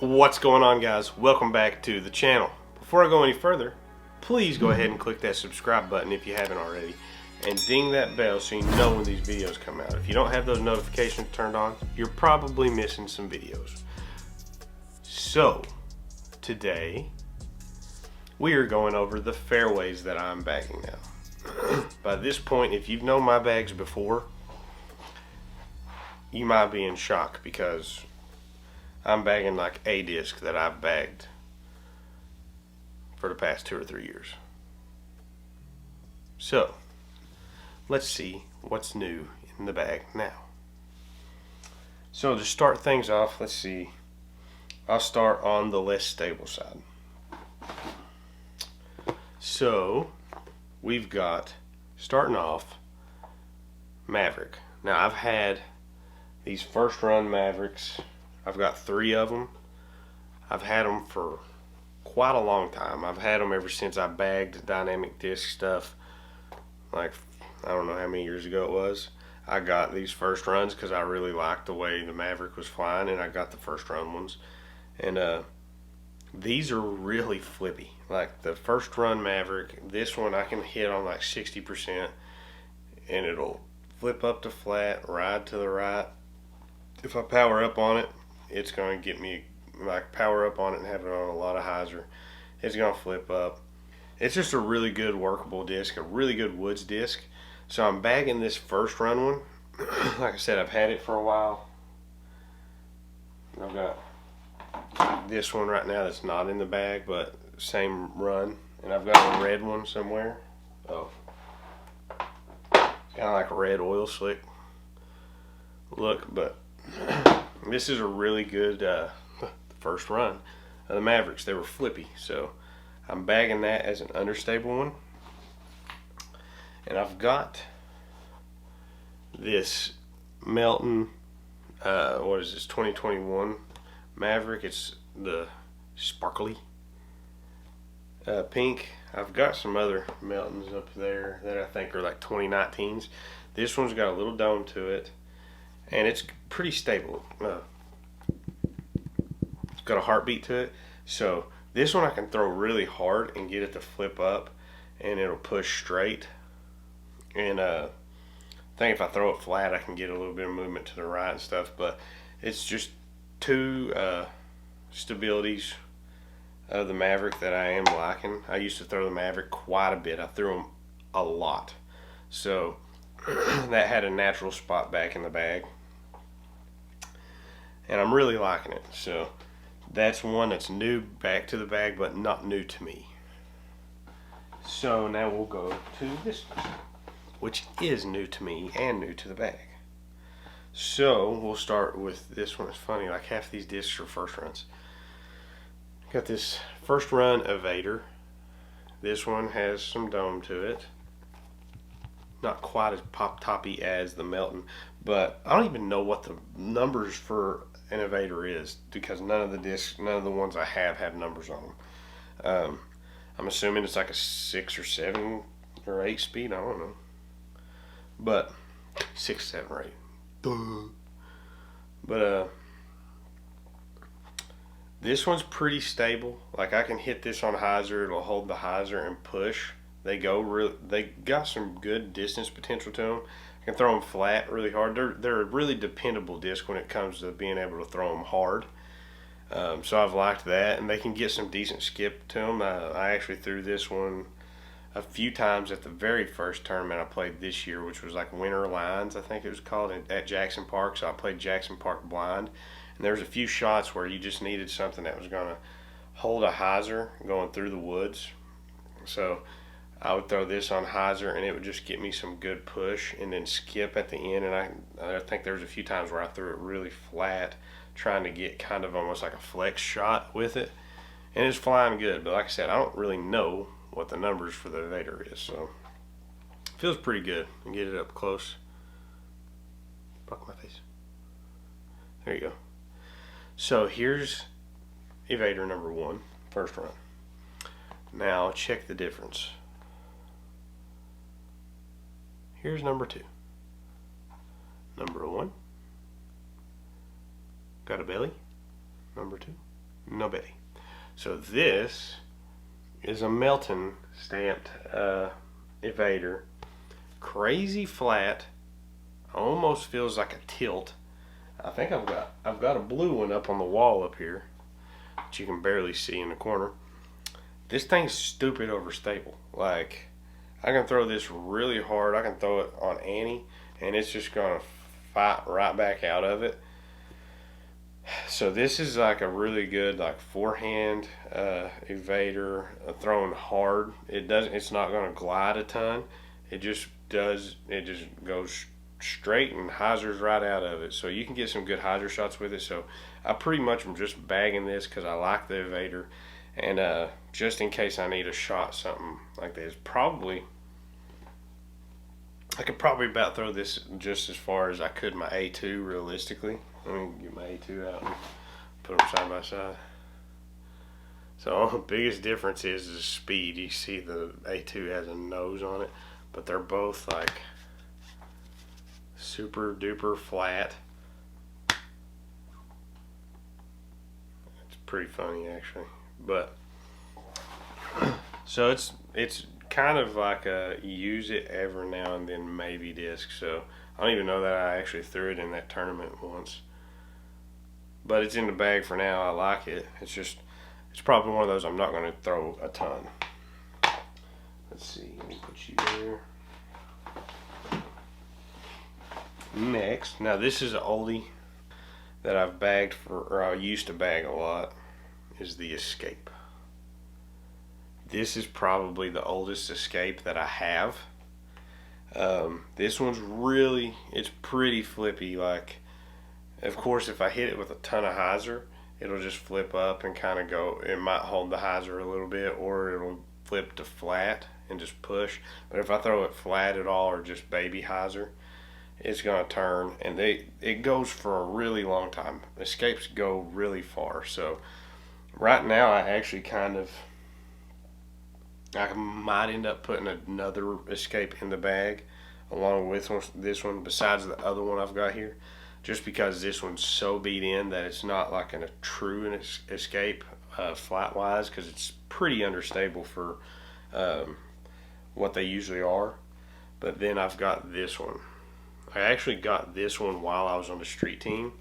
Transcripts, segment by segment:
What's going on, guys? Welcome back to the channel. Before I go any further, please go ahead and click that subscribe button if you haven't already, and ding that bell so you know when these videos come out. If you don't have those notifications turned on, you're probably missing some videos. So today we are going over the fairways that I'm bagging now. By this point, if you've known my bags before, you might be in shock because I'm bagging like a disc that I've bagged for the past 2 or 3 years. So let's see what's new in the bag now. So to start things off, let's see, I'll start on the less stable side. So we've got, starting off, Maverick. Now I've had these first run Mavericks. I've got 3 of them. I've had them for quite a long time. I've had them ever since I bagged dynamic disc stuff. Like, I don't know how many years ago it was. I got these first runs because I really liked the way the Maverick was flying, and I got the first run ones. And these are really flippy. Like the first run Maverick, this one I can hit on like 60%, and it'll flip up to flat, ride to the right. If I power up on it, it's going to get me, like, power up on it and have it on a lot of hyzer. It's going to flip up. It's just a really good workable disc, a really good woods disc. So I'm bagging this first run one. Like I said, I've had it for a while. I've got this one right now that's not in the bag, but same run. And I've got a red one somewhere. Oh, kind of like a red oil slick look, but this is a really good first run of the Mavericks. They were flippy, so I'm bagging that as an understable one. And I've got this Melton, what is this, 2021 Maverick. It's the sparkly pink. I've got some other Meltons up there that I think are like 2019s. This one's got a little dome to it, and it's pretty stable. It's got a heartbeat to it. So this one I can throw really hard and get it to flip up, and it'll push straight. And I think if I throw it flat, I can get a little bit of movement to the right and stuff. But it's just 2 stabilities of the Maverick that I am liking. I used to throw the Maverick quite a bit. I threw them a lot. So that had a natural spot back in the bag, and I'm really liking it. So that's one that's new back to the bag, but not new to me. So now we'll go to this one, which is new to me and new to the bag. So we'll start with this one. It's funny, like half these discs are first runs. Got this first run Evader. This one has some dome to it. Not quite as pop-toppy as the Melton, but I don't even know what the numbers for an Evader is because none of the discs, none of the ones I have numbers on them. I'm assuming it's like a 6 or 7 or 8 speed. I don't know, but 6, 7, or 8. Duh. But this one's pretty stable. Like I can hit this on hyzer, it'll hold the hyzer and push. They got some good distance potential to them. I can throw them flat really hard. They're a really dependable disc when it comes to being able to throw them hard. So I've liked that, and they can get some decent skip to them. I actually threw this one a few times at the very first tournament I played this year, which was like Winter Lines, I think it was called, at Jackson Park. So I played Jackson Park blind, and there was a few shots where you just needed something that was going to hold a hyzer going through the woods. So I would throw this on hyzer, and it would just get me some good push and then skip at the end. And I think there was a few times where I threw it really flat, trying to get kind of almost like a flex shot with it, and it's flying good. But like I said, I don't really know what the numbers for the Evader is, so it feels pretty good. And get it up close. Block my face. There you go. So here's Evader number 1, first run. Now check the difference. Here's number 2. Number 1 got a belly. Number 2 Nobody. So this is a Melton stamped evader. Crazy flat. Almost feels like a tilt. I think I've got a blue one up on the wall up here that you can barely see in the corner. This thing's stupid overstable. Like, I can throw this really hard. I can throw it on Annie, and it's just gonna fight right back out of it. So this is like a really good like forehand evader, throwing hard. It's not gonna glide a ton. It just goes straight and hyzers right out of it. So you can get some good hyzer shots with it. So I pretty much am just bagging this because I like the evader, and just in case I need a shot, something like this. I could probably about throw this just as far as I could my A2 realistically. Let me get my A2 out and put them side by side. So the biggest difference is the speed. You see the A2 has a nose on it, but they're both like super duper flat. It's pretty funny actually, but so it's kind of like a use it every now and then maybe disc. So I don't even know that I actually threw it in that tournament once, but it's in the bag for now. I like it. It's probably one of those I'm not going to throw a ton. Let's see, let me put you there. Next, now this is an oldie that I've bagged or I used to bag a lot, is the Escape. This is probably the oldest Escape that I have. This one's it's pretty flippy. Like, of course, if I hit it with a ton of hyzer, it'll just flip up and kind of go. It might hold the hyzer a little bit, or it'll flip to flat and just push. But if I throw it flat at all or just baby hyzer, it's gonna turn, and it goes for a really long time. Escapes go really far. So right now, I might end up putting another Escape in the bag along with this one, besides the other one I've got here, just because this one's so beat in that it's not like a true Escape flat wise, because it's pretty understable for what they usually are. But then I've got this one. I actually got this one while I was on the street team,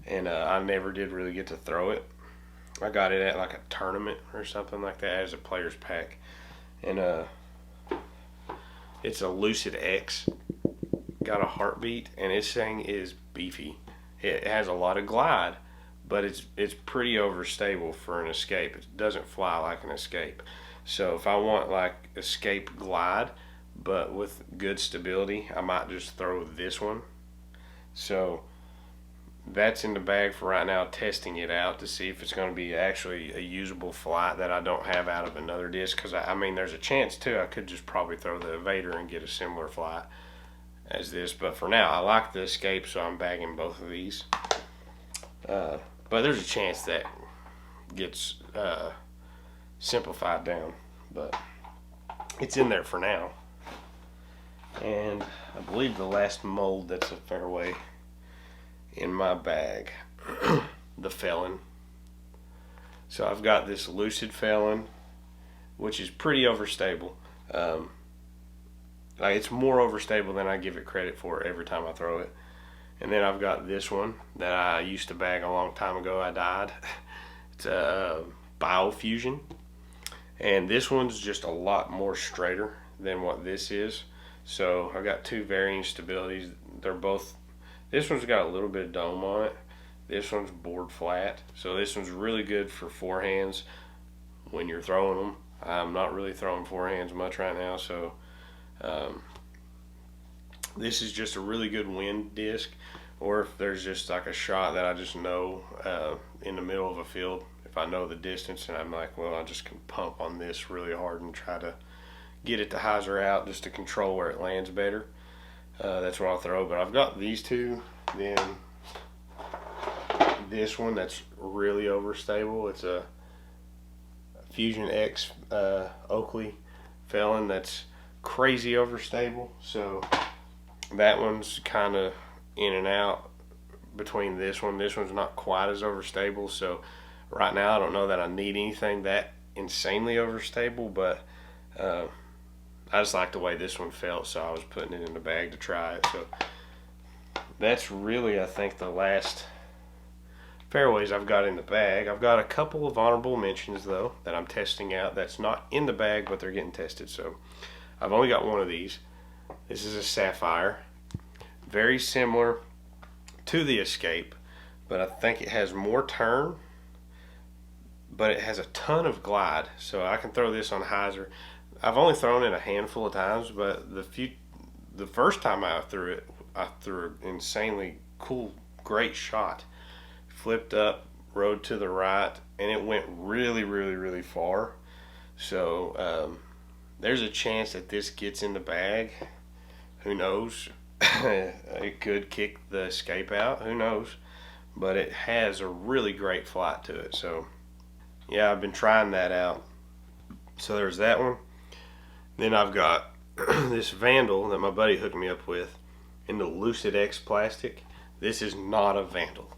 and I never did really get to throw it. I got it at like a tournament or something like that as a player's pack, and it's a Lucid X. Got a heartbeat, and this thing is beefy. It has a lot of glide, but it's pretty overstable for an Escape. It doesn't fly like an Escape. So if I want like Escape glide but with good stability, I might just throw this one. So that's in the bag for right now, testing it out to see if it's going to be actually a usable flight that I don't have out of another disc. Because I mean, there's a chance too I could just probably throw the evader and get a similar flight as this. But for now, I like the Escape, so I'm bagging both of these. But there's a chance that gets simplified down, but it's in there for now. And I believe the last mold that's a Fairway in my bag, the Felon. So I've got this Lucid Felon, which is pretty overstable. It's more overstable than I give it credit for every time I throw it. And then I've got this one that I used to bag a long time ago. I died. It's a Biofusion, and this one's just a lot more straighter than what this is. So I got two varying stabilities. This one's got a little bit of dome on it. This one's board flat. So this one's really good for forehands when you're throwing them. I'm not really throwing forehands much right now, so this is just a really good wind disc. Or if there's just like a shot that I just know in the middle of a field, if I know the distance and I'm like, well, I just can pump on this really hard and try to get it to hyzer out just to control where it lands better. That's what I'll throw. But I've got these two, then this one that's really overstable. It's a Fusion X Oakley Felon that's crazy overstable. So that one's kind of in and out between this one. This one's not quite as overstable. So right now I don't know that I need anything that insanely overstable, but I just like the way this one felt, so I was putting it in the bag to try it. So that's really, I think, the last fairways I've got in the bag. I've got a couple of honorable mentions though that I'm testing out. That's not in the bag, but they're getting tested. So I've only got one of these. This is a sapphire, very similar to the Escape, but I think it has more turn, but it has a ton of glide. So I can throw this on hyzer. I've only thrown it a handful of times, but the first time I threw an insanely cool, great shot. Flipped up, rode to the right, and it went really, really, really far. So there's a chance that this gets in the bag. Who knows? It could kick the Escape out. Who knows? But it has a really great flight to it. So yeah, I've been trying that out. So there's that one. Then I've got this Vandal that my buddy hooked me up with in the Lucid X plastic. This is not a Vandal.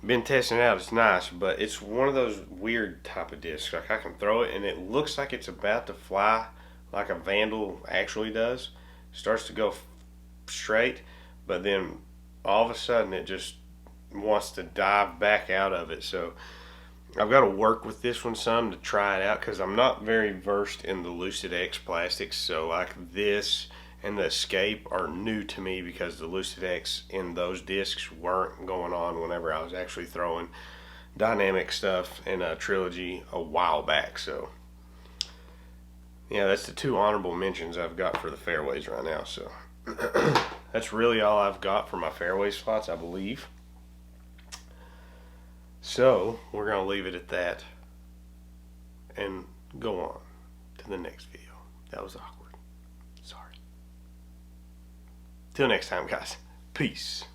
Been testing it out, it's nice, but it's one of those weird type of discs. Like I can throw it and it looks like it's about to fly like a Vandal actually does. Starts to go straight, but then all of a sudden it just wants to dive back out of it. So I've got to work with this one some to try it out, because I'm not very versed in the Lucid X plastics. So like this and the Escape are new to me, because the Lucid X in those discs weren't going on whenever I was actually throwing dynamic stuff in a Trilogy a while back. So yeah, that's the two honorable mentions I've got for the fairways right now. So that's really all I've got for my fairway spots, I believe. So we're going to leave it at that and go on to the next video. That was awkward. Sorry. Till next time, guys. Peace.